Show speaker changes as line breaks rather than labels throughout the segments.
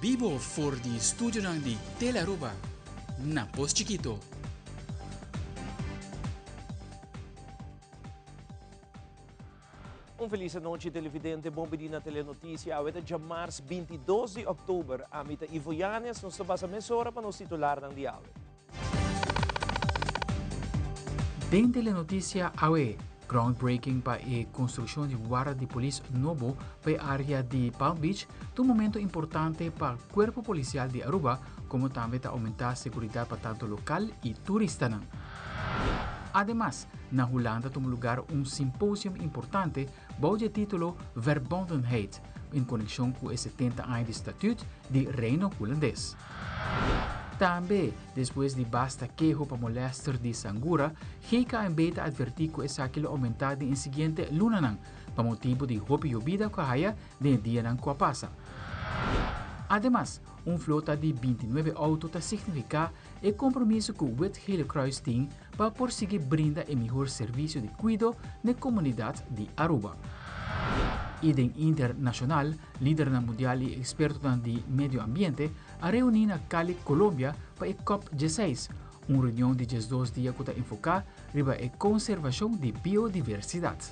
Vivo voor die studio ng di Telaruba. Na Pos Chiquito.
Feliz noite, televidente. Bom dia na Telenotícia. Hoje é março 22 de outubro. A mita Ivoianes, nós estamos a mesura para nos titular ng diálogo.
Den Telenotícia AWE, groundbreaking para a construção de guarda de polícia novo para a área de Palm Beach, um momento importante para o corpo policial de Aruba, como também para aumentar a segurança para tanto local e turista. Además, na Holanda tem lugar simpósio importante bajo o título Verbondenheid, em conexão com os 70 anos de estatuto de Reino Holandês. Também, depois de basta queijo para molestar de Sangura, Heika ambeta advertir que essa aquilo aumentado em seguinte luna para motivo de hopi llovida que haya de dia nan que passa. Además, flota de 29 autos significa o compromisso que o Wet Hele Kruis tem para prosseguir brinda o melhor serviço de cuidado na comunidade de Aruba. Idem internacional, líder mundial e experto de meio ambiente, a reunir na Cali, Colômbia, para a COP16, uma reunião de 12 dias que está enfocada na conservação de biodiversidade.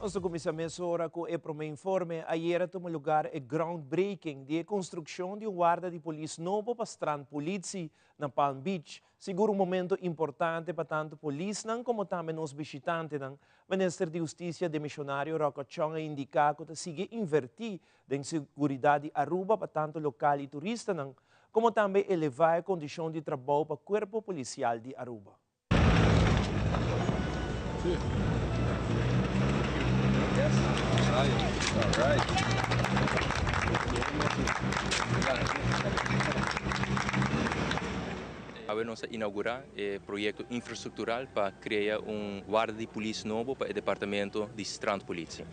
Nós começamos agora com o primeiro informe. Ayer tomou lugar o groundbreaking de construção de guarda de polícia novo para a Strand Police na Palm Beach. Seguro momento importante para tanto polícia como também os visitantes. O Ministro de Justiça de Missionário Rocco Chong indica que sigue invertir em segurança de Aruba para tanto local e turista, como também elevar a condição de trabalho para o corpo policial de Aruba.
Vamos inaugurar o projeto infraestrutural para criar guarda de polícia novo para o departamento de Strand Police.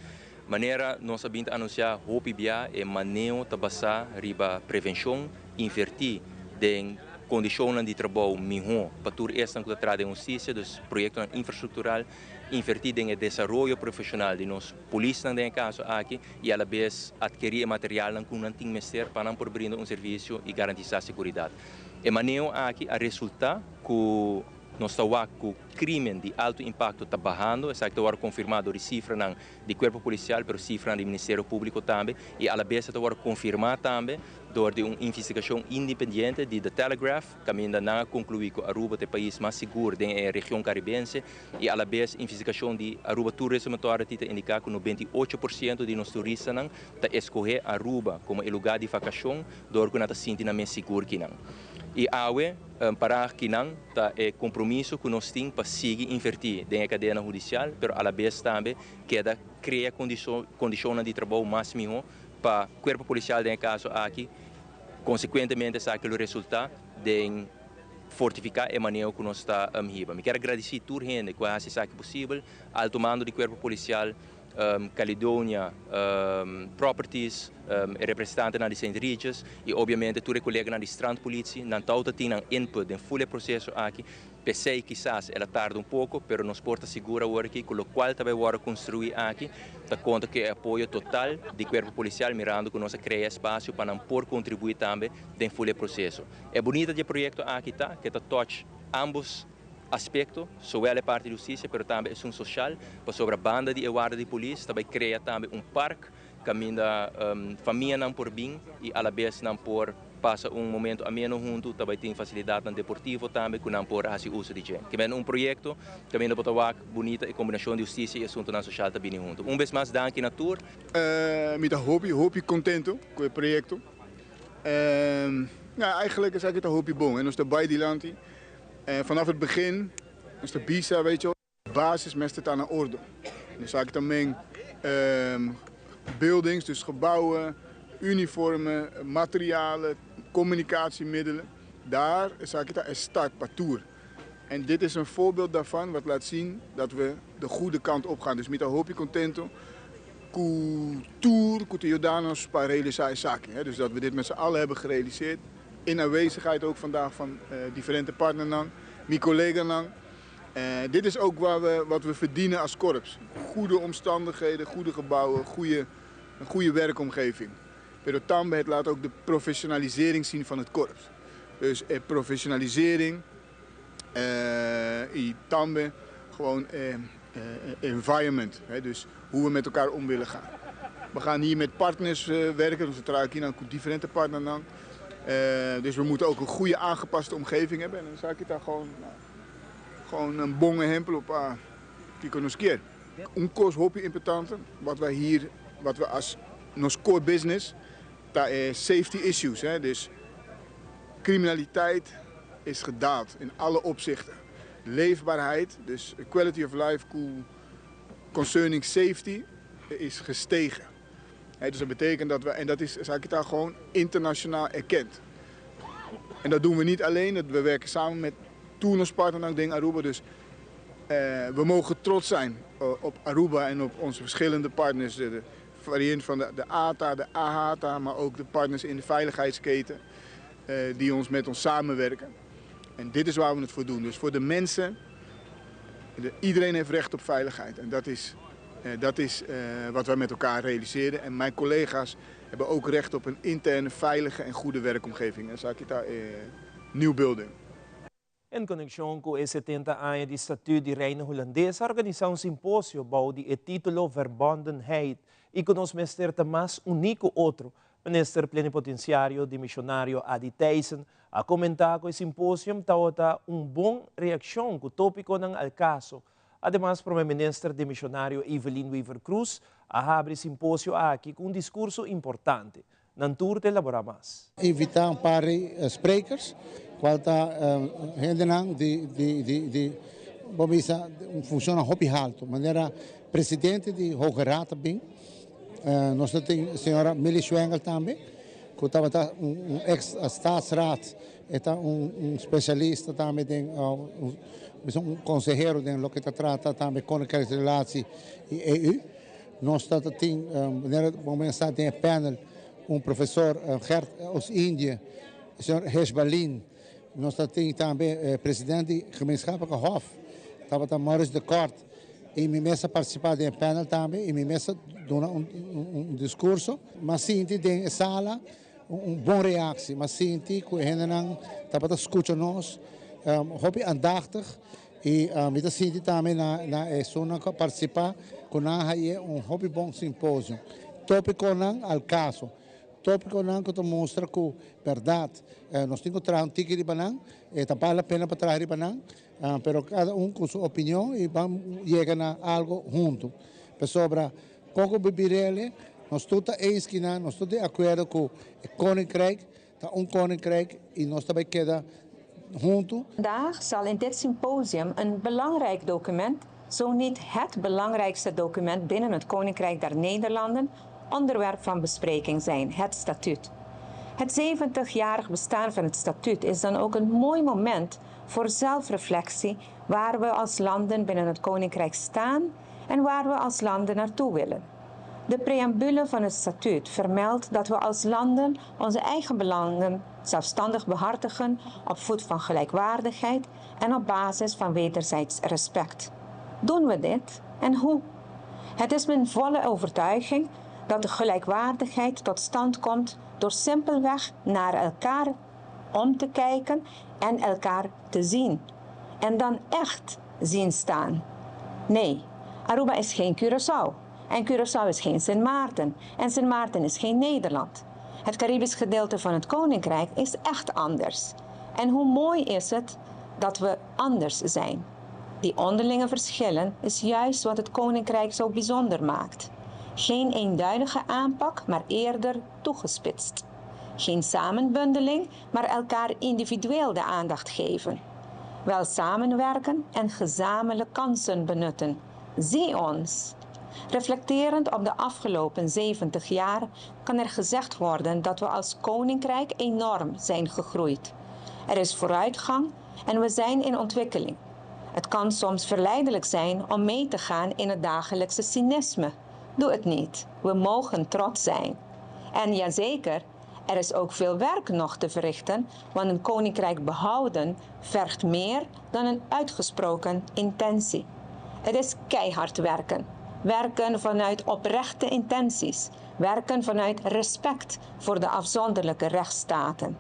Maneira nós sabemos anunciar hopi bia e manejo tabasa riba prevenção invertir em condições de trabalho melhor para tudo esta que trata de justiça dos projetos infraestrutural invertir em desenvolvimento profissional de nós polícia em caso aqui e a vez adquirir material que não tem mestre para por brindar serviço e garantir a segurança. E manejo aqui a resultar que nós estamos com crime de alto impacto está bajando, está confirmado de cifra do corpo policial, mas cifra do Ministério Público também, e a vez está confirmado também door de uma investigação independente de The Telegraph, que ainda concluiu que Aruba é o país mais seguro da região caribense, e a vez investigação de Aruba Tourism Authority indica que 98% de nossos turistas está escolher Aruba como lugar de vacação, door que não está sentindo mais seguro que não. E awe para que não tá compromisso que nós temos para seguir invertir na cadeia judicial, mas à vez também queda criar condições de trabalho mais melhor para o corpo policial em caso aqui, consequentemente esse aquele resultado de fortificar a maneira que nós está riba. Me quero agradecer a toda a gente que faz isso possível, alto mando do corpo policial Caledonia Properties, representante na de St. Regis e obviamente todos os colegas na de Strand Police, não todos têm input em full processo aqui. Pensei que quizás ela tarda pouco, mas nós porta segura agora aqui, com o qual também vamos construir aqui, da conta que é apoio total do corpo policial, mirando que nós criamos espaço para não por contribuir também em full processo. É bonito o projeto aqui tá, que está touch ambos aspecto, só é parte de justiça, mas também é social, para sobre a banda de guarda de polícia, também cria também parque, caminho família não por bem e à vez não por passa momento ameno junto, também tem facilidade deportivo também, que não por fazer uso de gente. Que é projeto, que é bonita e combinação de justiça e assunto social também junto. Vez mais, dank na tour.
Met hoop contento com o projeto. Eigenlijk is het een hoopje bom. En ons erbij die land. Vanaf het begin, als de BISA, weet je wel, de basis met het aan de orde. Dus ik dan buildings, dus gebouwen, uniformen, materialen, communicatiemiddelen. Daar zag ik een start, partour. En dit is een voorbeeld daarvan wat laat zien dat we de goede kant op gaan. Dus met een hoopje contento, cultuur, Jordanos, para realizar zaken. Dus dat we dit met z'n allen hebben gerealiseerd. In aanwezigheid ook vandaag van differente partners, mijn collega's. Dit is ook wat we verdienen als korps. Goede omstandigheden, goede gebouwen, een goede werkomgeving. Pero Tambe, het laat ook de professionalisering zien van het korps. Dus professionalisering, in Tambe, gewoon environment. Dus hoe we met elkaar om willen gaan. We gaan hier met partners werken, dus we tragen hier naar een differente partner dan. Dus we moeten ook een goede aangepaste omgeving hebben. En dan zou ik daar gewoon een bonge hempel op Kiko nos keer. Onkos hoopje importante, wat we als nos core business, daar is safety issues. Dus criminaliteit is gedaald in alle opzichten. Leefbaarheid, dus quality of life concerning safety, is gestegen. Dus dat betekent dat en dat is daar gewoon internationaal erkend. En dat doen we niet alleen, we werken samen met Tournos partner Ding Aruba. Dus we mogen trots zijn op Aruba en op onze verschillende partners. De variant van de ATA, de AHATA, maar ook de partners in de veiligheidsketen die met ons samenwerken. En dit is waar we het voor doen. Dus voor de mensen, iedereen heeft recht op veiligheid. En dat is wat wij met elkaar realiseren. En mijn collega's hebben ook recht op een interne, veilige en goede werkomgeving. En zag je daar new building.
In conexão com os 70 anos de estatuto de Reino Holandês, organizou simpósio bouw die het título Verbondenheid e com nos minister Tomás Unico outro, minister plenipotenciário de missionário Adi Thijssen, a comentar que o simpósio tauta bom reação com o tópico ng alcaso. Además, o minister de missionário Evelyn Weaver Cruz a abre simpósio aqui com discurso importante. Nantur te elabora mais.
Invitar paar sprekers. Quanto hendenang die bomisa funciona hobby alto. Maneira presidente de Hoge Raad bem. Nós temos a senhora Millie Schwengel também, que estava ex-staatsraad, está specialista também, um conselheiro de lo que trata também Koninkrijkse relatie e EU. Nós temos maneira bomisa tem panel professor Gert aus Índia, o senhor Hesbalin. Nós temos também presidente do gemeenschappelijke hof, estava Maurice de Kort. E me mesa participar de panel também, e me mesa dona discurso, mas sinti de sala bom reactie, mas sinti que henenang estava escuta nós, hobby aandachtig e me sinti também na zona participar com aí hobby bom simpósio. Tópico não al caso. Tópico não que mostra que verdade, nós temos que trazer tique de banana, vale a pena para trazer banana, pero cada com sua opinião e vamos chegar a algo junto. Sobre como bebirele, nós todos esquina, nós todos de acordo com o Koninkrijk, Koninkrijk e nós também queda junto.
Vandaag zal in dit symposium een belangrijk document, zo niet het belangrijkste document binnen het Koninkrijk der Nederlanden, onderwerp van bespreking zijn, het statuut. Het 70-jarig bestaan van het statuut is dan ook een mooi moment voor zelfreflectie waar we als landen binnen het Koninkrijk staan en waar we als landen naartoe willen. De preambule van het statuut vermeldt dat we als landen onze eigen belangen zelfstandig behartigen op voet van gelijkwaardigheid en op basis van wederzijds respect. Doen we dit en hoe? Het is mijn volle overtuiging dat de gelijkwaardigheid tot stand komt door simpelweg naar elkaar om te kijken en elkaar te zien. En dan echt zien staan. Nee, Aruba is geen Curaçao. En Curaçao is geen Sint Maarten. En Sint Maarten is geen Nederland. Het Caribisch gedeelte van het Koninkrijk is echt anders. En hoe mooi is het dat we anders zijn. Die onderlinge verschillen is juist wat het Koninkrijk zo bijzonder maakt. Geen eenduidige aanpak, maar eerder toegespitst. Geen samenbundeling, maar elkaar individueel de aandacht geven. Wel samenwerken en gezamenlijk kansen benutten. Zie ons. Reflecterend op de afgelopen 70 jaar kan er gezegd worden dat we als Koninkrijk enorm zijn gegroeid. Er is vooruitgang en we zijn in ontwikkeling. Het kan soms verleidelijk zijn om mee te gaan in het dagelijkse cynisme. Doe het niet. We mogen trots zijn. En jazeker, Er is ook veel werk nog te verrichten, want een koninkrijk behouden vergt meer dan een uitgesproken intentie. Het is keihard werken. Werken vanuit oprechte intenties. Werken vanuit respect voor de afzonderlijke rechtsstaten.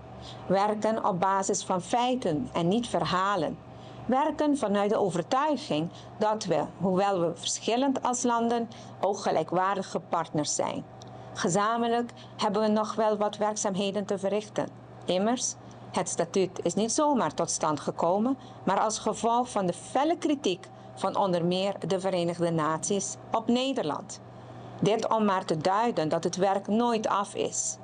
Werken op basis van feiten en niet verhalen. Werken vanuit de overtuiging dat we, hoewel we verschillend als landen, ook gelijkwaardige partners zijn. Gezamenlijk hebben we nog wel wat werkzaamheden te verrichten. Immers, het statuut is niet zomaar tot stand gekomen, maar als gevolg van de felle kritiek van onder meer de Verenigde Naties op Nederland. Dit om maar te duiden dat het werk nooit af is.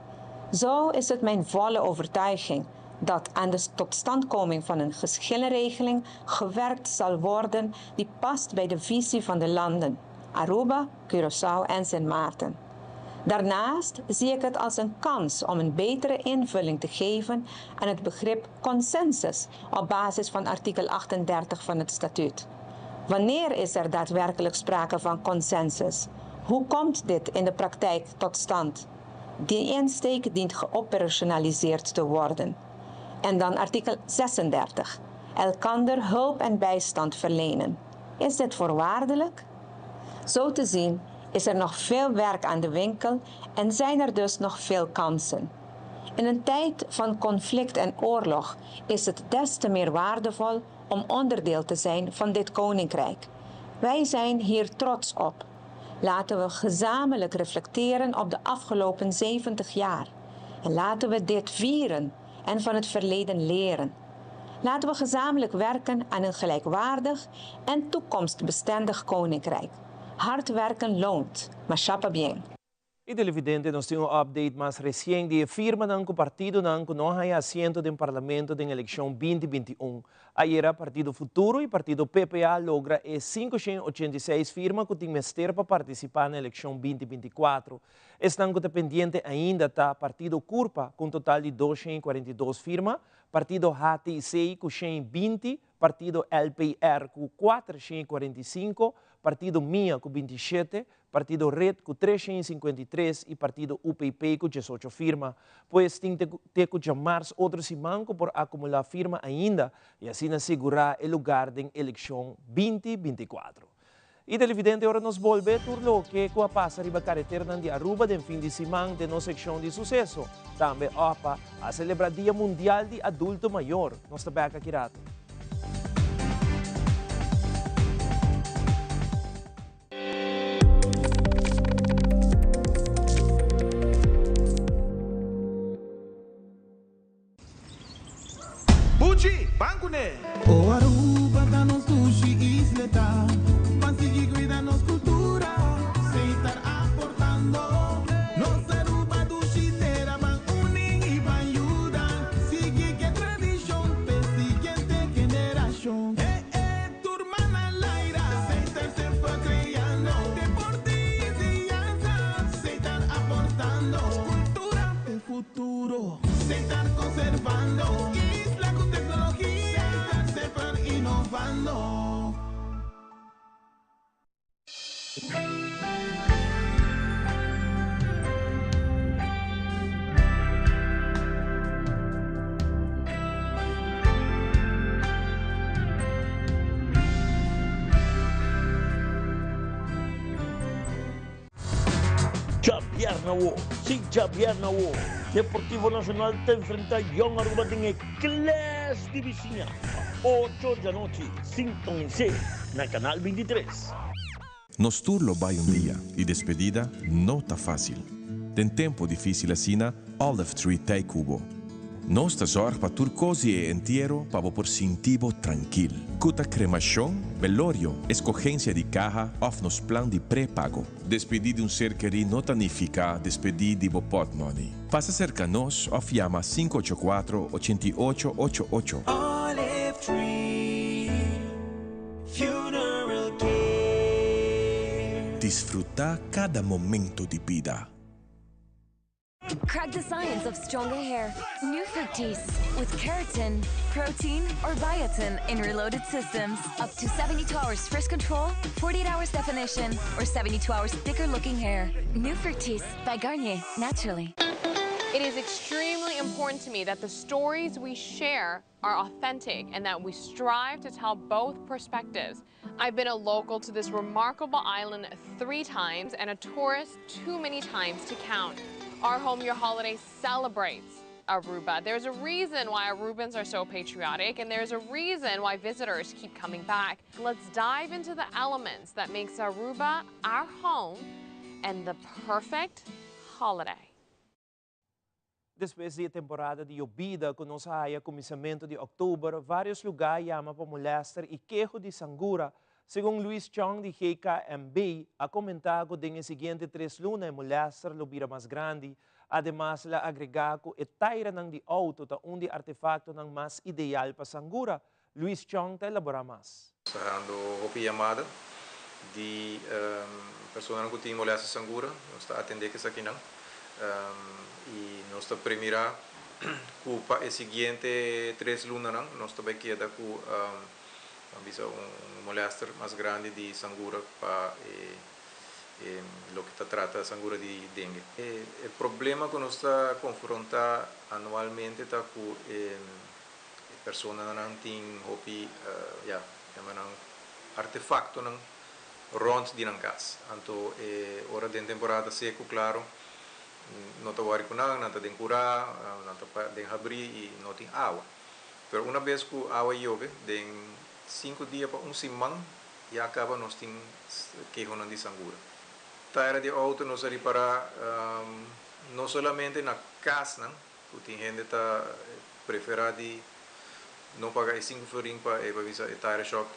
Zo is het mijn volle overtuiging dat aan de totstandkoming van een geschillenregeling gewerkt zal worden die past bij de visie van de landen, Aruba, Curaçao en Sint Maarten. Daarnaast zie ik het als een kans om een betere invulling te geven aan het begrip consensus op basis van artikel 38 van het statuut. Wanneer is er daadwerkelijk sprake van consensus? Hoe komt dit in de praktijk tot stand? Die insteek dient geoperationaliseerd te worden. En dan artikel 36. Elkander hulp en bijstand verlenen. Is dit voorwaardelijk? Zo te zien is er nog veel werk aan de winkel en zijn er dus nog veel kansen. In een tijd van conflict en oorlog is het des te meer waardevol om onderdeel te zijn van dit koninkrijk. Wij zijn hier trots op. Laten we gezamenlijk reflecteren op de afgelopen 70 jaar. En laten we dit vieren en van het verleden leren. Laten we gezamenlijk werken aan een gelijkwaardig en toekomstbestendig koninkrijk. Hard werken loont, mas chapa bien.
Y televidente, nos tiene un update más recién de firma ng partido ng no hay asiento del Parlamento de elección 2021. Ayer, Partido Futuro y Partido PPA logra 586 firmas que tienen para participar en la elección 2024. Están pendiente ainda está Partido Curpa con total de 242 firmas, Partido HTC con 20, Partido LPR con 445, Partido MIA com 27, Partido Red com 353 e Partido UPP com 18 firmas. Pois tem que chamar outros manco por acumular firma ainda e assim assegurar o lugar da eleição 2024. E televidente, agora nos volve turlo que com a passa riba carretera de Aruba de fim de semana de nossa secção de sucesso. Também opa a celebrar Dia Mundial de Adulto Maior. Nós também aqui rato.
Buchi, banco né?
O Aruba da nos sushi isleta, consegui cuidar nos cultura, sem estar aportando. Nos Aruba do chiteira, van uning e van ayuda, sigue que tradição, pe siguiente generação. Turma na laira, sem estar sempre criando, deportes e dança, sem estar aportando. Cultura de futuro, sem estar conservando.
Xavier Nawo, sí, Xavier Nawo. Deportivo Nacional te enfrenta a Young Aruba en Class Division. 8 da noite, sintonice na Canal 23.
Nos turlo vai dia e despedida não tá fácil. Tem tempo difícil assina, Olive Tree Tay Cubo. Nós tá zorg para turcosi e entierro para por sintivo tranquilo. Cuta cremação, velorio, escogência de caja, of nos plan de pré-pago. Despedir de ser querido não tanifica despedir de pot money. Passa cerca nos, of llama 584-8888.
Olive Tree Funeral Care.
Desfrutar cada momento de vida.
Crack the science of stronger hair. New Fructis with keratin, protein, or biotin in reloaded systems. Up to 72 hours frizz control, 48 hours definition, or 72 hours thicker looking hair. New Fructis by Garnier, naturally.
It is extremely important to me that the stories we share are authentic and that we strive to tell both perspectives. I've been a local to this remarkable island 3 times and a tourist too many times to count. Our Home Your Holiday celebrates Aruba. There's a reason why Arubans are so patriotic, and there's a reason why visitors keep coming back. Let's dive into the elements that makes Aruba our home and the perfect holiday.
Después de temporada de llovida, que nos haya começamento de outubro, vários lugares chamam para molestar e queijo de sangura. Segundo Luis Chong de GKMB, ha comentado que nos seguintes 3 lunas molestar lo vira mais grande. Además, la agregado e taira ng de auto ta de artefacto ng mais ideal para sangura. Luis Chong te elabora mais.
Sarando hopi chamada de pessoa que tem molestar sangura, nós está atender que isso aqui não. E nós está primeira culpa é seguinte 3 lunas não, nós também queda com molestar mais grande de sangura para lo que está trata sangura de dengue. O problema que nós está confrontar anualmente está com pessoas não tem hopi artefacto não rond de não casa. Então hora de temporada seco claro. Não está wari kunang, não está den cura, não está den abrir e não tem água. Pero uma vez que a água chove, den 5 dias para semana e acaba nós tem queijo de sangura. Taira de auto nós reparar não somente na casa, não, que tem gente tá prefere de não pagar 5 florin para visar a taira shop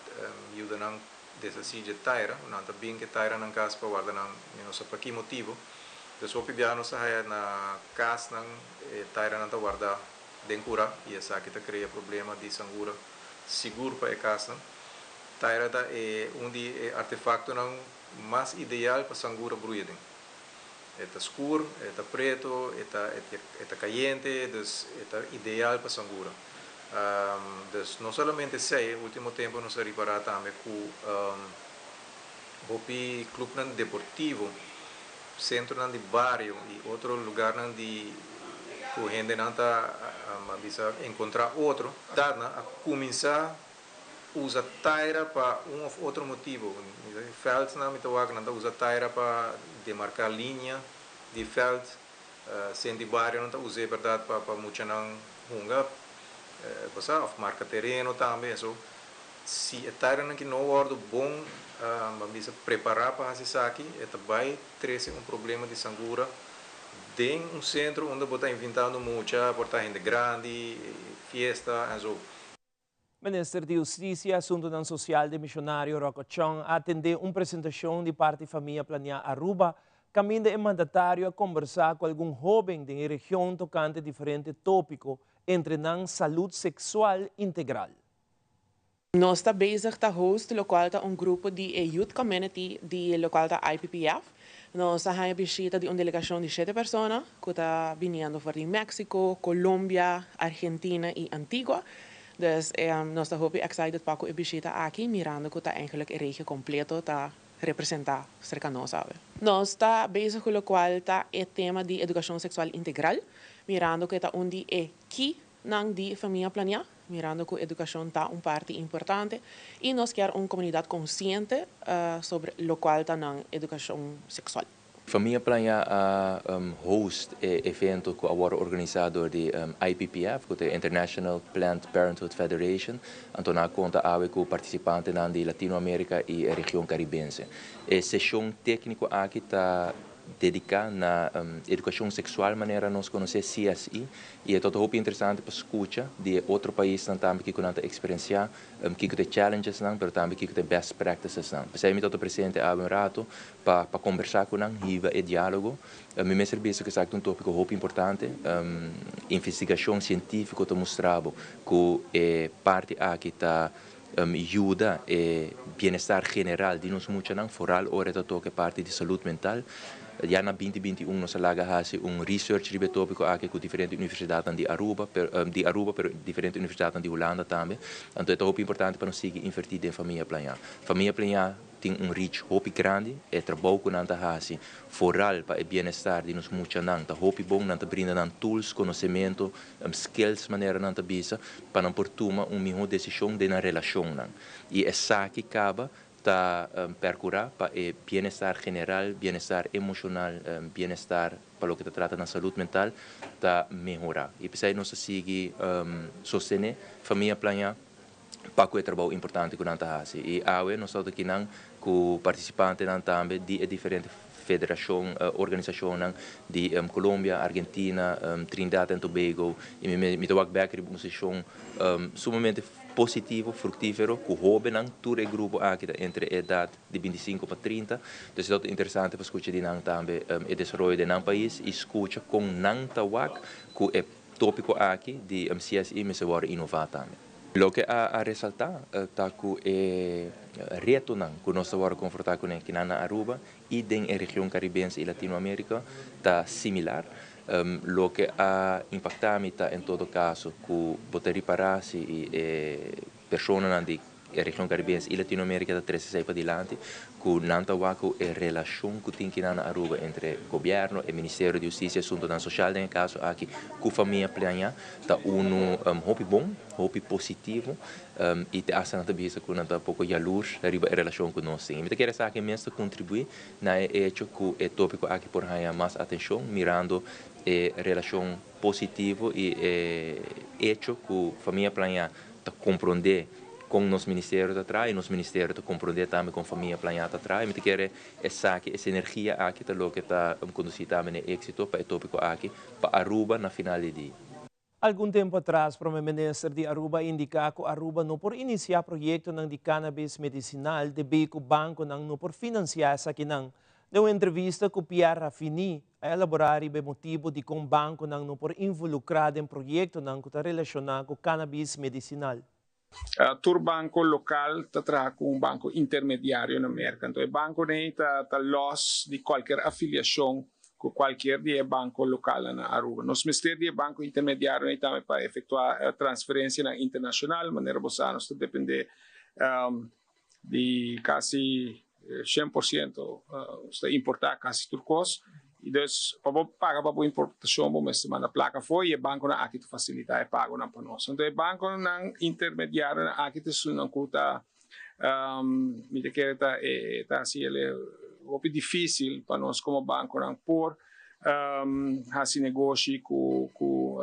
ajuda não dessa de taira, não está bem que taira na casa para guardar não, não sei para que motivo. Então, o piano sai na casa ng taira nanta guarda den cura e essa aqui cria problema de sangura seguro para a casa. Taira é de artefacto não mais ideal para sangura bruida. Está escuro, está preto, está caliente, está ideal para sangura. Não somente sei, no último tempo nós reparar também com o clube deportivo centro de bairro e outro lugar de que a gente não está a encontrar outro, dá a começar a usar taira para ou outro motivo. Feld não usa taira para demarcar linha de feld, centro de bairro não usa verdade para muita não hunga, para marcar terreno também. So, se a taira não é bom bisa preparar para fazer aqui, vai trazer problema de sangura dentro centro onde está inventando muita, porta gente grande, fiesta, e so.
Ministro de Justiça e Assuntos Social de Missionário Rocco Chong atendeu uma apresentação de parte da família Plania Aruba, caminho é mandatário a conversar com algum jovem da região tocante diferente tópico, entre não saúde sexual integral.
Nós estamos bezig te host, lokaal grupo de youth community de lokaal IPPF. Nós estamos visita de uma delegação de 7 pessoas que está vindo de México, Colômbia, Argentina e Antigua. Dus nós estamos excited para a visita aqui, mirando que está eigenlijk a região completa está representar cerca nós, sabe? Nós estamos bezig com o qual está o tema de educação sexual integral, mirando que está onde é que não de família planear. Mirando que a educação está parte importante e nós queremos uma comunidade consciente sobre o qual está na educação sexual.
Família Plania host evento que agora organizador de IPPF, que é International Planned Parenthood Federation, então na conta com participantes da Latinoamérica e a região caribense. A sessão técnica aqui está dedicada na educação sexual, de maneira nós conhecer CSI, e é todo muito interessante para escutar de outro país também que não tem experienciar, que tem challenges não, mas também que tem best practices não. Por isso, estou presente há um rato para conversar com eles e diálogo. Me serviço que é um tópico muito importante, investigação científica está mostrando que parte aqui está ajuda e bem-estar geral de nós muito não, foral ora toque parte de saúde mental. já na 2021 nós laga hasi research ribe tópico aqui com diferentes universidades de Aruba, pero diferentes universidades de Holanda também. Então é muito importante para nós seguir invertir em família planha. Família planha tem reach hopi grande, é trabalho com nanta hasi foral para o bem-estar de nos muita nanta hopi bom nanta brinda nan tools, conhecimento, skills maneira nanta bisa para não por tomar melhor decisão de na relação nan. E essa que acaba ta percurar para o bem-estar general, bem-estar emocional, bem-estar para o que trata na saúde mental, ta melhorar. E precisa nós seguir sostener família planha para que é trabalho importante que nós fazemos. E agora nós estamos aqui com participantes também de diferentes federações, organizações de Colômbia, Argentina, Trinidad e Tobago. E me dou aqui uma sessão sumamente positivo, fructífero, com jovens, todo o grupo aqui entre a idade de 25 para 30. Então é interessante para escutar também o desenvolvimento do nosso país e escutar com Nantawak, com o tópico aqui de CSI, mas agora inovar também. Lo que a resaltar está com o reto que nós estamos confrontados com aqui na Aruba e na região caribense e Latinoamérica está similar. Lo que a impactado está em todo caso com poder reparar-se e pessoas na região caribense e Latinoamérica da 13 para diante com nantawaco e relação que tem na Aruba entre governo e Ministério de Justiça e Assuntos Social no caso aqui com família planha está hopi bom, hopi positivo e te asa nata bisa com nata pouco luz riba relação com nós sim. Me quero saber que mesmo contribuir na hecho com o tópico aqui por haya mais atenção mirando relação positivo e hecho com família planha ta compreender com nos ministérios atrás e nos ministérios compreender também com a família planhada atrás. Me quero essa energia aqui tá lo que está conduzir também no êxito para o tópico aqui para Aruba na final de dia.
Algum tempo atrás, o primeiro-ministro de Aruba indicou que Aruba não por iniciar projeto de cannabis medicinal de o banco não por financiar essa aqui não. De uma entrevista com Pierre Raffini, a elaborar o motivo de que o banco não por involucrado em projeto que está relacionado com cannabis medicinal.
Tur banco local está com banco intermediário na América. Então, o banco está loss de qualquer afiliação com qualquer banco local na Aruba. Nós ministério de banco intermediário também para efetuar a transferência internacional, de maneira que nós depende de quase 100% importar quase turcos. E dus, para pagar para a importação, mas a placa foi e o banco na aqui facilita e pago na para nós. Então, o banco na intermediário na aqui não custa, me que está assim, ele é muito difícil para nós como banco não por fazer negócio com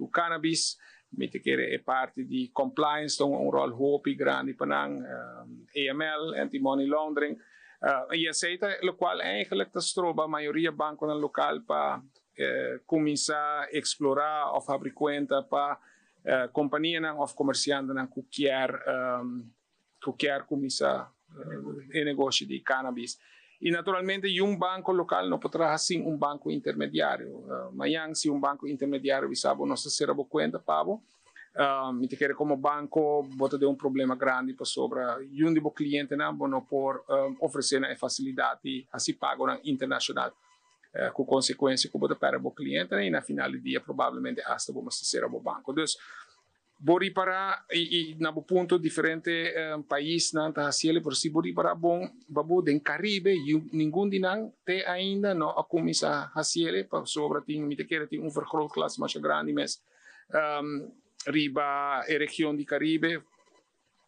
cannabis. Me que é parte de compliance, então rol muito grande para AML, anti-money laundering. E aceita, o qual eigenlijk a maioria do banco local para começar a explorar ou abrir conta para companhia ou comerciante que quer começar o negócio de cannabis. E naturalmente, banco local não poderá ser banco intermediário. Mas se banco intermediário sabe não se será conta para me quer como banco bota de problema grande para sobre do cliente não por oferecer a facilidade assim pago internacional com consequência que bota para o cliente e na final do dia provavelmente hasta vamos ser o banco. Então bori para e na ponto diferente país não está assim por si bori para bom babu den Caribe nenhum dinang te ainda não a começar a assim para sobre tem me quer tem vergrootglas mais grande mas riba a região de Caribe,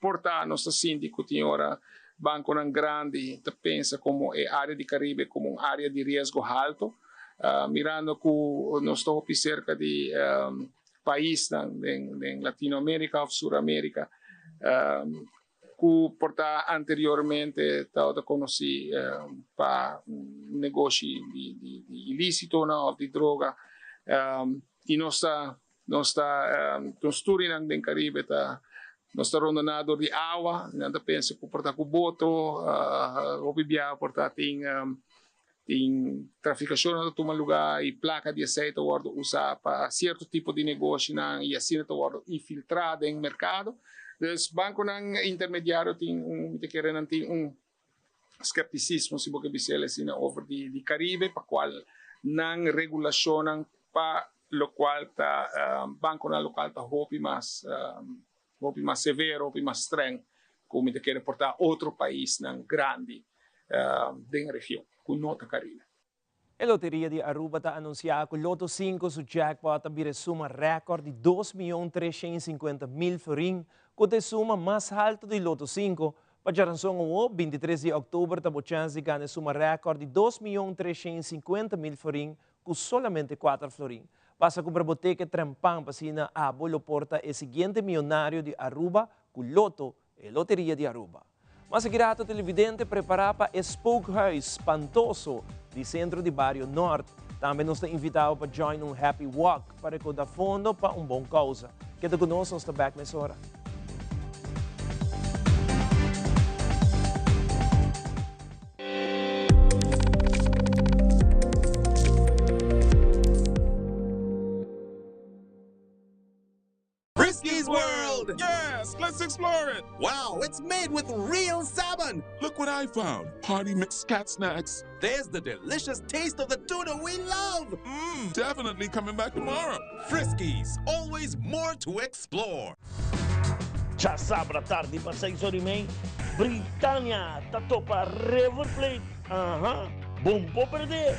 porta nosso síndico tem ora banco grande, pensa como é área de Caribe como uma área de risco alto, mirando que nós estamos cerca de países em Latinoamérica ou Suramérica, que porta anteriormente estava conheci para negócio de ilícito ou de droga, e nós estamos em Caribe, nós estamos rondando de água, nós pensamos que porta com boto, o bibia porta tem traficação de um lugar e placa de aceite usar para certo tipo de negócio e assim está infiltrado no mercado. Então, banco intermediário tem skepticismo si boke bisele sina over di Caribe pa qual nang regulasyonan pa lo qual ta banco na lokal ta hopi mas severo, hopi mas streng come te quer portar outro país nang grandi den região com nota Caribe.
A Loteria de Aruba está anunciando que o Loto 5 su jackpot abrir suma recorde de 2.350.000 florin, que é a suma mais alta do Loto 5. Para a razão, o 23 de outubro está a chance de ganhar suma recorde de 2.350.000 florin, com solamente 4 florin. Passa com a boteca Trampang, para a bolo porta o seguinte milionário de Aruba, com o Loto e Loteria de Aruba. Mas a grato televidente prepara para o Spookhuis espantoso do centro de Barrio Norte. Também nos está invitado para join um happy walk para dar fundo para bom causa. Queda conosco, nos está back nessa hora.
Frisky's World! Yes, let's explore it! Wow, it's made with real salmon! Look what I found! Party mixed cat snacks. There's the delicious taste of the tuna we love! Definitely coming back tomorrow. Frisky's, always more to explore.
Já sabra tarde para 6 horas e meia, Britânia tá topa River Plate. Bom por perder.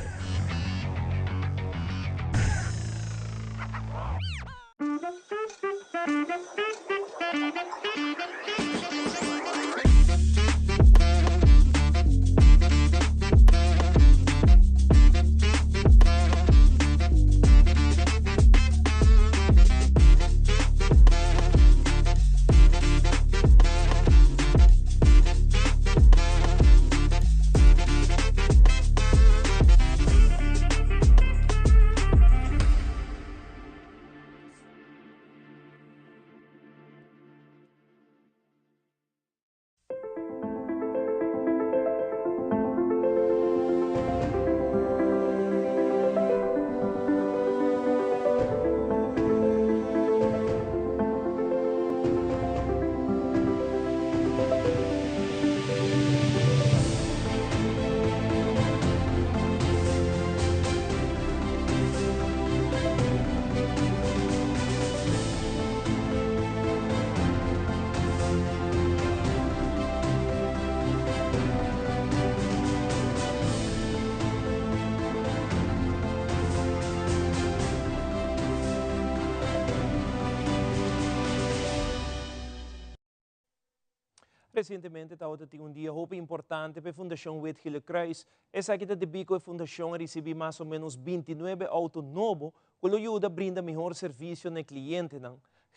Recentemente estava tendo dia muito importante para a Fundação Wetgele Kruis. Essa aqui de Bico a Fundação recebeu mais ou menos 29 autos novos, que ajuda a brindar melhor serviço no cliente.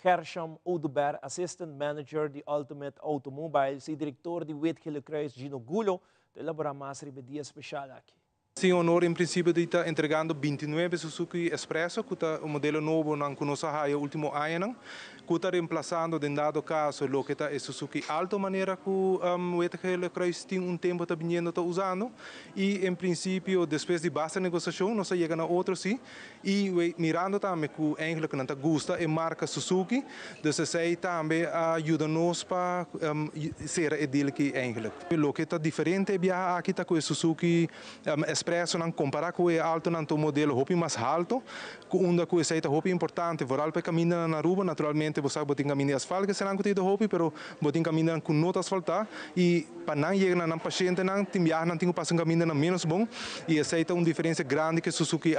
Gershom Oduber, Assistant Manager de Ultimate Automobiles e diretor de Wetgele Kruis, Gino Gulo, de elaborar mais um dia especial aqui.
Sim, honor em princípio de estar entregando 29 Suzuki Expresso, que é um modelo novo não conosco há o último ano, que está reemplazando, em dado caso, o que é Suzuki Alto, maneira que o Wetgele Kruis tem tempo está vindo usando, e em princípio, depois de bastante negociação, nós chegamos a outro sim, e mirando também que eigenlijk não gosta a marca Suzuki, então sei também ajuda-nos para ser edil que eigenlijk. O que está diferente é aqui está com o Suzuki Expresso não comparar com o alto não modelo hopi mais alto, onde com esse é hopi importante, vooral para caminhar na rua, naturalmente você pode caminhar asfalto que será com o hopi, pero pode caminhar com nota asfaltar e para não chegar na paciente não tem viagem não tem passar caminhar na menos bom e essa é uma diferença grande que Suzuki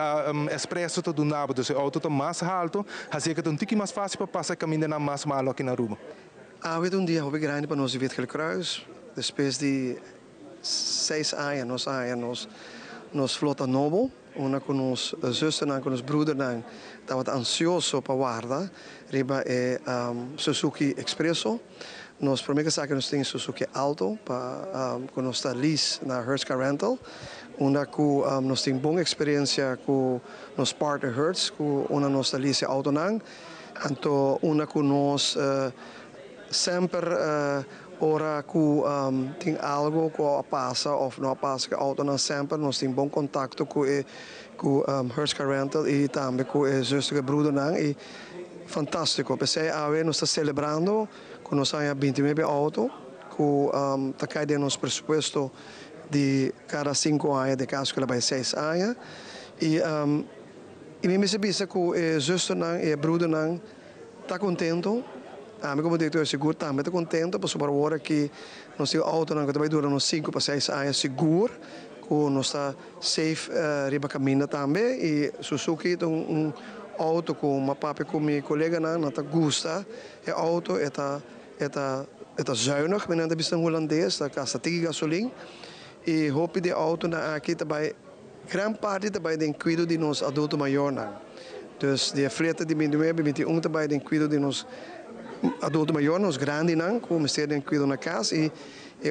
Expresso está dando, então o auto está mais alto, assim que é um pouquinho mais fácil para passar caminhar mais malo aqui na rua.
Um dia hopi grande para nós Wetgele Kruis, depois de 6 anos nos flota novo, una con nos zussen con nos broeder dan, dat we ansioso para guarda, riba Suzuki Expresso. Nos primeira saca nos tem Suzuki Alto para con nos lease na Hertz Car Rental. Una cu nos tem boa experiência com nos partner Hertz, com una nos lease auto nan. Anto una con nos sempre ora que tem algo que passa ou não passa que auto não sempre nós temos bom contato com Hertz Car Rental e também com o zuster broeder não e fantástico porque nós estamos celebrando que nós temos 29 autos que está caindo nosso presupuesto de cada 5 anos, de caso que ela vai 6 anos. E me sabia que o zuster e o broeder está contento. Como diretor seguro também está contente, porque para agora que nós temos auto que vai durar uns 5 para 6 anos seguro, que nós está safe riba caminho também. E Suzuki tem auto com uma papi com meu colega não está gosta. O auto é zuinig, men dat is een Hollandees, dat kan tegen gasoline. E hoop de auto na aqui também, grande parte também tem cuidado de nós adultos maiores. Dus de frete de 21 também tem cuidado de nós adultos maiores, nós grandes não, como se tem cuidado na casa e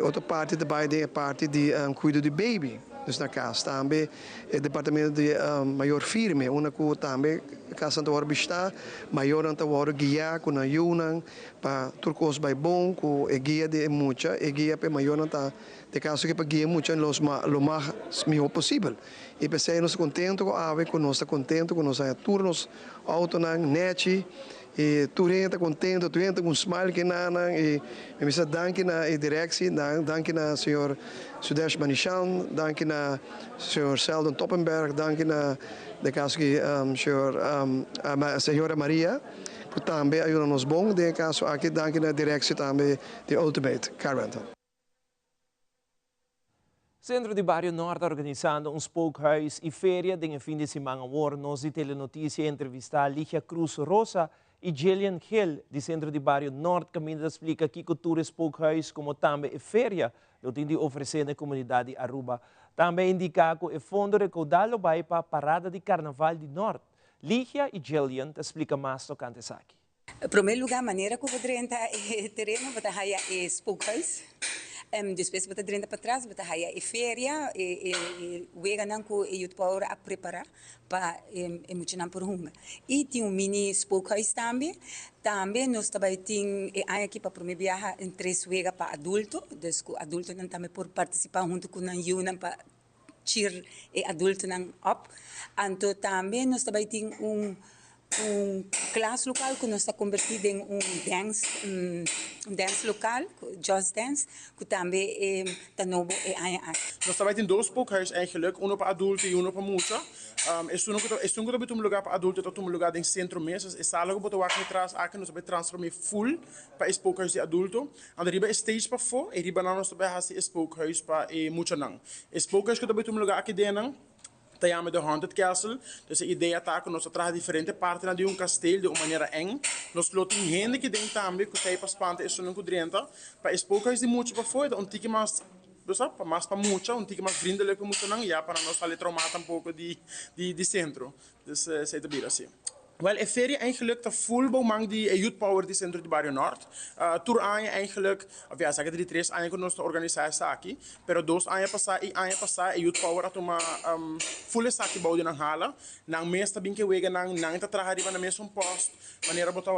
outra parte também tem a parte de cuidado de baby. Dus na casa também o departamento de maior firme, uma que também casa anta hora está maior anta hora guia com a yunan para turcos vai bom com a guia de mucha e guia para maior anta de caso que para guia mucha lo mais melhor possível e pensei nós contento com a com nós contento com nós turnos auto nan net e tu está contento, tu entra com smile que nana e me diz danke na direção, danke na senhor Sudesh Manishan, danke na senhor Sheldon Toppenberg, danke na de caso que a senhora Maria, que também ajuda-nos bom, de caso aqui danke na direção também de Ultimate Car Rental.
Centro de Barrio Norte organizando spookhuis e feria de fim de semana. Nós de Telenotícia entrevistar Ligia Cruz Rosa e Jillian Hill, de Centro de Barrio Norte, que me explica que cultura spookhuis como também a feria, eu tenho de oferecer na comunidade de Aruba. Também indica que o fundo recaudado vai para a parada de Carnaval de Norte. Ligia e Jillian te explica mais sobre isso aqui.
Em primeiro lugar, a maneira como você entra no terreno, você vai a spookhuis. Depois você entra para trás, você vai a feria, e o não que o youth power a preparar para emocionar por rumo. E tem mini spookhuis também. Também nós também temos aqui para primeiro viajar em 3 vezes para adulto. Então, adulto não também por participar junto com a Yuna para cheer adulto não up. Então, também nós também temos classe local que nós está convertido em dance local, Just Dance, que também está novo
Nós também temos 2 spookhuis eigenlijk, um para adulto e um para moça. É um que lugar para adulto, é um lugar em centro mesmo. É sala que botou aqui atrás, aqui nós também transformar full para spookhuis de adulto. En riba é stage para fora, e riba nós também faz spookhuis para moça não. Spookhuis que também lugar aqui dentro. Temos de Haunted Castle, dus a ideia está que nós trazemos diferentes partes de castelo de uma maneira eng. Nós temos gente que tem também que tem para espanta isso não cudrenta, para spookhuis de muito para fora, tique mais mais para muito, tique mais vriendelijk muito não, já para nós ali traumar um pouco de centro, dus sei de assim. Wel, a feria eigenlijk de full bouwmang die youth power die Centro de Barrio Norte. Tour aan eigenlijk, of ja, zeggen 3 anos que nós organizamos aqui, pero 2 anos passar youth power at uma full saki bouwde nang hala, nang mês também que wega nang ta trabalhar na mesmo posto, maneira botar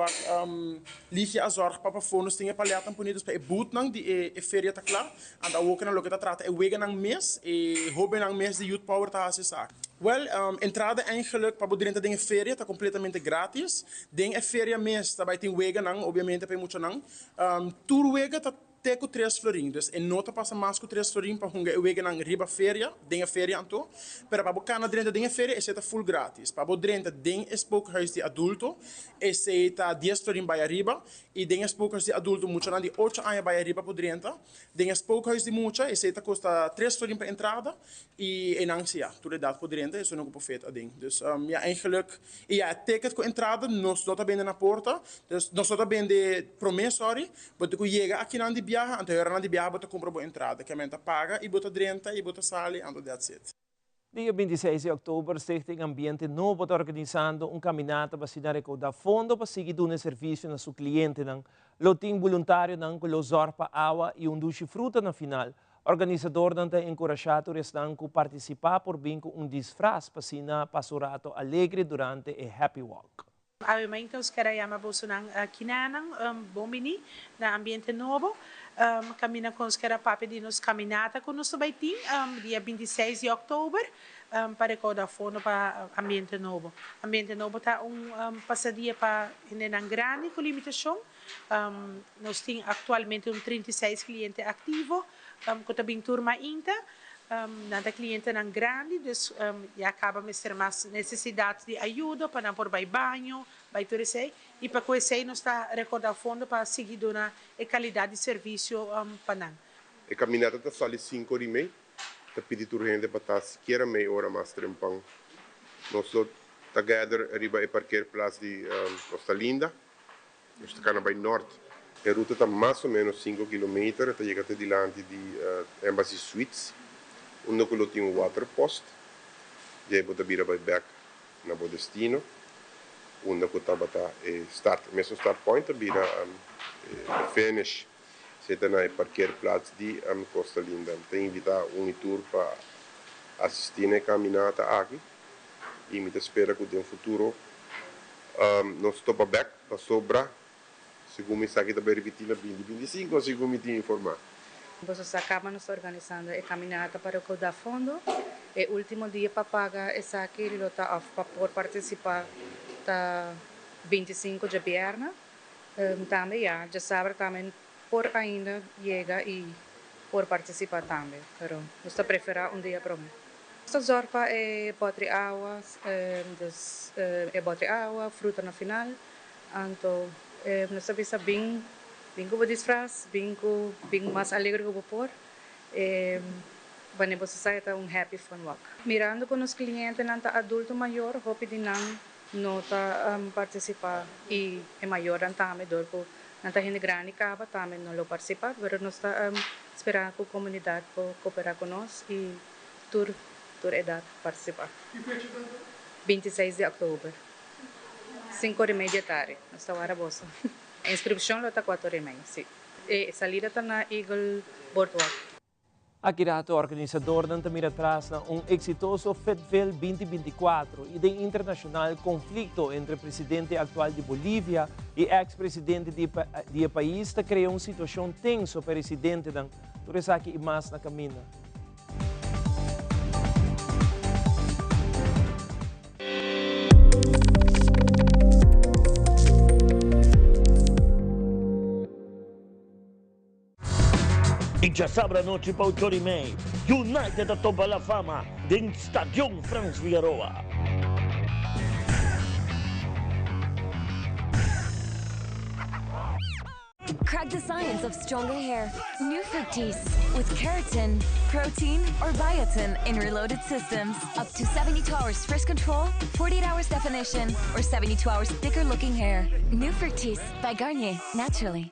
liga a zorg para fonos tinha palheta punidos para boot nang die feria tá claro, anda ook na loketa trata wega nang mês e hobby nang mês de youth power tá assim sak. Wel, entrada eigenlijk para poder entrar em feria está completamente grátis. Tem a feria mês, também tem wega não, obviamente para muito não. Tour wega está até com 3 florinhos. E nota passa mais com 3 florinhos para hunga wega não riba feria, tem a feria anto. Pero para bocar na dentro tem a feria, esse está full grátis. Para poder entrar tem spookhuis de adulto, esse está 10 florinhos para arriba. E tem spookhuis de adulto muito não de 8 anos para arriba poder entrar. Tem spookhuis de muito, esse está custa 3 florinhos para entrada. E não se ja, toda idade poder entrar, isso não é perfeito ding. Dus ja, eigenlijk, e ja, ticket com entrada, nós não bem na porta, dus nós não bem de promissório, porque tu chega aqui na de viaja, então era na de viaja, você compra boa entrada, que a mente paga e bota drenta e bota sale, então that's it.
Dia 26 de outubro, Stichting Ambiente Novo está organizando caminhada para recaudar fundo para seguir dando serviço a seus clientes. Loting voluntário com o zorpa água e duche fruta na final. Organizador tem encorajado os a participar por vir com disfraz para sina passurato alegre durante o Happy Walk.
Obviamente, os queremos kinanang bomini na Ambiente Novo. Camina com os papi de nos caminhada com nosso baitim, dia 26 de outubro, para recordar fundo para Ambiente Novo. Ambiente Novo está passadia para Enan Grande com limitação. Nós temos atualmente 36 clientes ativos, com também turma INTA. nada cliente não grande, dus já acaba de ter mais necessidade de ajuda para não por banho, vai tudo isso. E para conhecer, nós está recordando fundo para seguir dando a qualidade de serviço para nós.
A caminhada está só ali 5 horas e meia, está pedindo urgente para estar sequer meia hora mais trempão. Nós estamos gather arriba e parquear place de Costa Linda, nós estamos na norte. A ruta está mais ou menos 5 km, está chegando diante de Embassy Suites, onde nós temos um water post, já pode vir para back na bom destino, onde nós estamos start, mesmo start point, vira finish, se está na parquear place de Costa Linda. Tem invitar um tour para assistir a caminhada aqui, e me espera que no futuro nós estamos back para sobrar. Segundo me sabe da Bervitina 2025, segundo me tinha informado.
Nós acabamos organizando a caminhada para o Coda Fundo. O último dia para pagar essa aqui, ele está para participar da 25 de Berna. Também já sabe também por ainda chega e por participar também. Mas nós preferimos dia para mim. Nós zorpa botre água, fruta no final. Então nós sabemos bem como disfraz, bem mais alegre que por. Quando você sai é happy fun walk. Mirando com os clientes não adulto maior, hope de não participar e é maior também dor que não gente grande acaba também não participar, mas nós está esperando que a comunidade possa cooperar com nós e tur edad participar. 26 de outubro. 5h30 da tarde, nós estamos a bolsa. A inscrição está 4h30, sim. E salida está na Eagle Boardwalk.
Aqui o organizador não mira atrás na exitoso FEDVEL 2024 e do internacional conflito entre o presidente atual de Bolívia e ex-presidente do país que criou uma situação tensa para o presidente da Turesaki e mais na caminho.
E já sabe a noite para o Chorimei, United a topa la fama, do Estádio Franz Figueroa.
Crack the science of stronger hair. New Fructis with keratin, protein, or biotin in reloaded systems. Up to 72 hours frizz control, 48 hours definition, or 72 hours thicker looking hair. New Fructis by Garnier, naturally.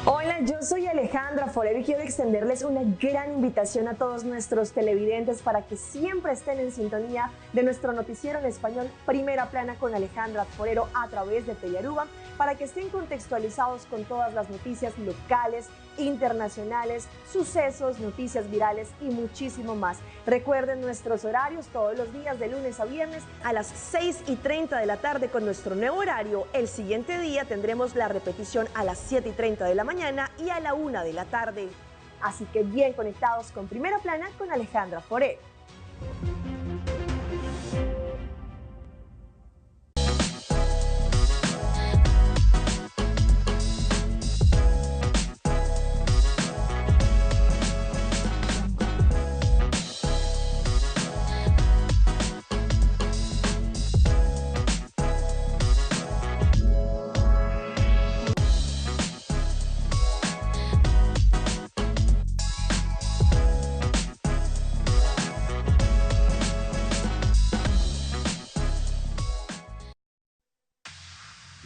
Hola, yo soy Alejandra Forero y quiero extenderles una gran invitación a todos nuestros televidentes para que siempre estén en sintonía de nuestro noticiero en español Primera Plana con Alejandra Forero a través de Pellaruba, para que estén contextualizados con todas las noticias locales, internacionales, sucesos, noticias virales y muchísimo más. Recuerden nuestros horarios todos los días de lunes a viernes a las 6:30 de la tarde con nuestro nuevo horario. El siguiente día tendremos la repetición a las 7:30 de la mañana y a la 1 de la tarde. Así que bien conectados con Primera Plana con Alejandra Forero.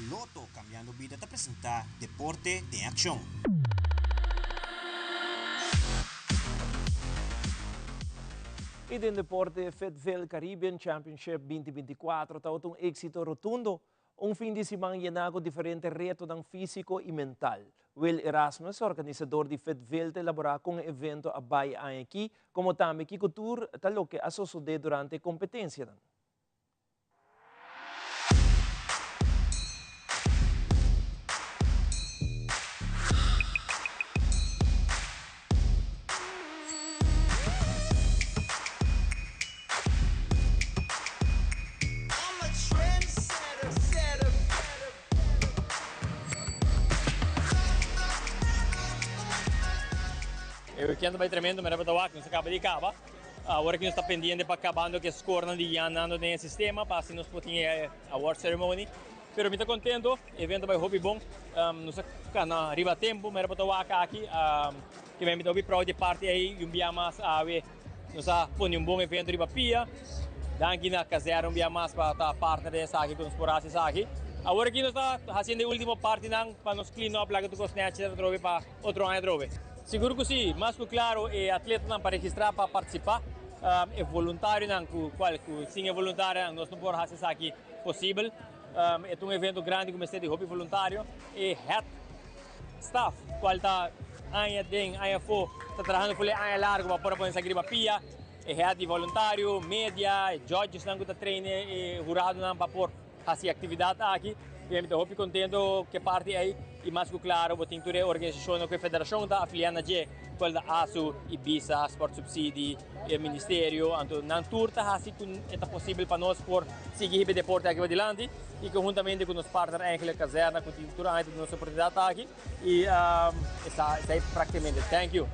Loto Cambiando Vida te presenta Deporte de Acción.
E do deporte FEDVEL Caribbean Championship 2024 está um êxito rotundo. Fim de semana llenado diferentes retos físico e mental. Will Erasmus, organizador de FEDVEL, elaborar com um evento a Bahia aqui, como também que cultura está lo que sucede durante a competência.
O weekend vai tremendo, mas para o não se acaba de acabar. Agora que nós está pendente para acabando que escorna de andando no sistema, para assim nós podemos a award ceremony. Pero me está contento, o evento vai hobby bom. Nós na arriba tempo, mas para o aqui, que me está proud de parte aí, um mais a ver, nós põe bom evento riba pia. Danke na casera mais para a partner dessa aqui com os poraces aqui. Agora que nós está fazendo a última parte para nos clean up lá que tu consegue trove para outro ano trove. Seguro que sim, mas claro, é atleta não para registrar para participar, é voluntário não, qual sim é voluntário, nós não podemos fazer isso aqui possível. É um evento grande como este de hobby voluntário e head staff, qual está aí fo, está trabalhando por aí largo para poder seguir a pia, é head de voluntário, média, judges não que está treinando e jurado não para por fazer atividade aqui. E estou muito contente que parte aí e mais claro, vou ter a organização que a federação está afiliando a qual da ASU, Ibiza, Sport Subsidi, e Ministério, então não turta assim que é possível para nós por seguir o deporte aqui adiante e conjuntamente com os parceiros Angela Caserna, com a nossa oportunidade aqui e está praticamente. Thank you.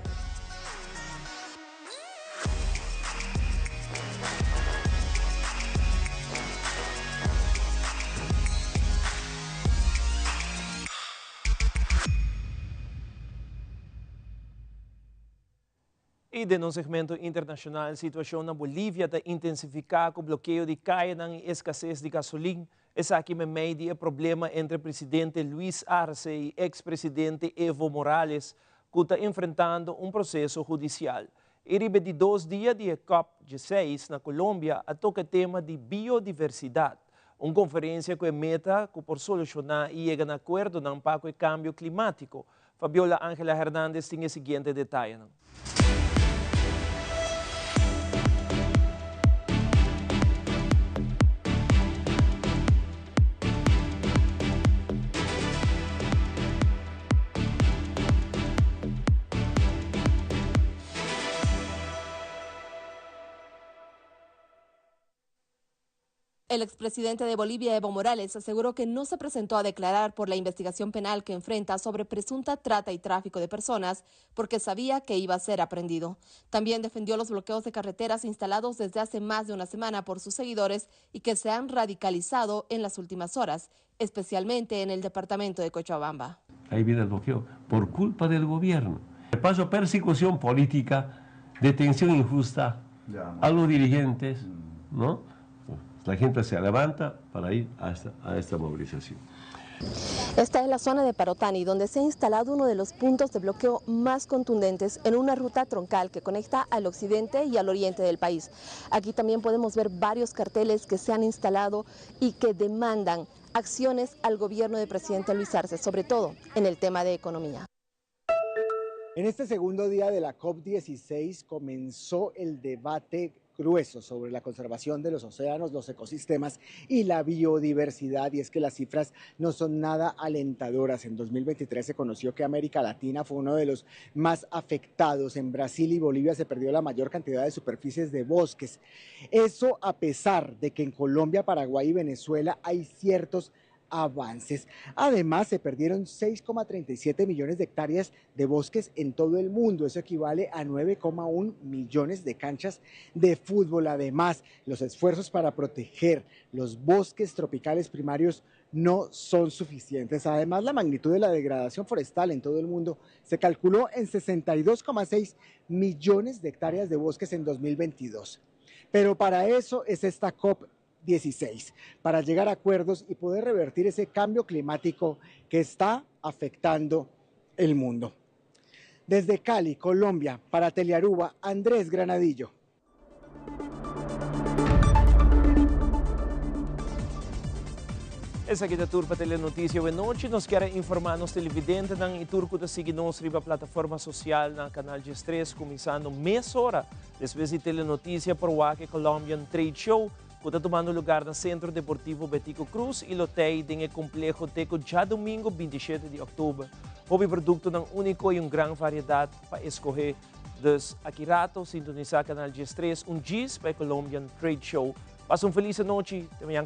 E de no segmento internacional, a situação na Bolívia está intensificada com o bloqueio de caia e escassez de gasolina. Esse aqui é meio de problema entre o presidente Luis Arce e ex-presidente Evo Morales, que está enfrentando um processo judicial. E de 2 dias de COP16 na Colômbia, a toca tema de biodiversidade. Uma conferência que meta por solucionar e chegar a acordo para o cambio climático. Fabiola Ángela Hernández tem o seguinte detalhe.
El expresidente de Bolivia, Evo Morales, aseguró que no se presentó a declarar por la investigación penal que enfrenta sobre presunta trata y tráfico de personas porque sabía que iba a ser aprehendido. También defendió los bloqueos de carreteras instalados desde hace más de una semana por sus seguidores y que se han radicalizado en las últimas horas, especialmente en el departamento de Cochabamba.
Ahí viene el bloqueo por culpa del gobierno. De paso, persecución política, detención injusta a los dirigentes, ¿no? La gente se levanta para ir a esta movilización.
Esta es la zona de Parotani, donde se ha instalado uno de los puntos de bloqueo más contundentes en una ruta troncal que conecta al occidente y al oriente del país. Aquí también podemos ver varios carteles que se han instalado y que demandan acciones al gobierno del presidente Luis Arce, sobre todo en el tema de economía.
En este segundo día de la COP16 comenzó el debate grueso sobre la conservación de los océanos, los ecosistemas y la biodiversidad, y es que las cifras no son nada alentadoras. En 2023 se conoció que América Latina fue uno de los más afectados. En Brasil y Bolivia se perdió la mayor cantidad de superficies de bosques. Eso a pesar de que en Colombia, Paraguay y Venezuela hay ciertos avances. Además, se perdieron 6,37 millones de hectáreas de bosques en todo el mundo. Eso equivale a 9,1 millones de canchas de fútbol. Además, los esfuerzos para proteger los bosques tropicales primarios no son suficientes. Además, la magnitud de la degradación forestal en todo el mundo se calculó en 62,6 millones de hectáreas de bosques en 2022. Pero para eso es esta COP16, para llegar a acuerdos y poder revertir ese cambio climático que está afectando el mundo. Desde Cali, Colombia, para Telearuba, Andrés Granadillo.
Essa aqui é a Turpa Telenotícia. Boa noite. Nós queremos informar os televidentes e turco de seguir nos na plataforma social na canal G3, começando meia hora. Depois de Telenotícia por Wake Colombian Trade Show, que está tomando lugar no Centro Deportivo Betico Cruz e lotei em complexo Teco já domingo 27 de outubro. Houve produto não único e grande variedade para escolher. Dus aqui rato, sintonizar canal G3, GIS para Colombian Trade Show. Passa feliz noite. Te me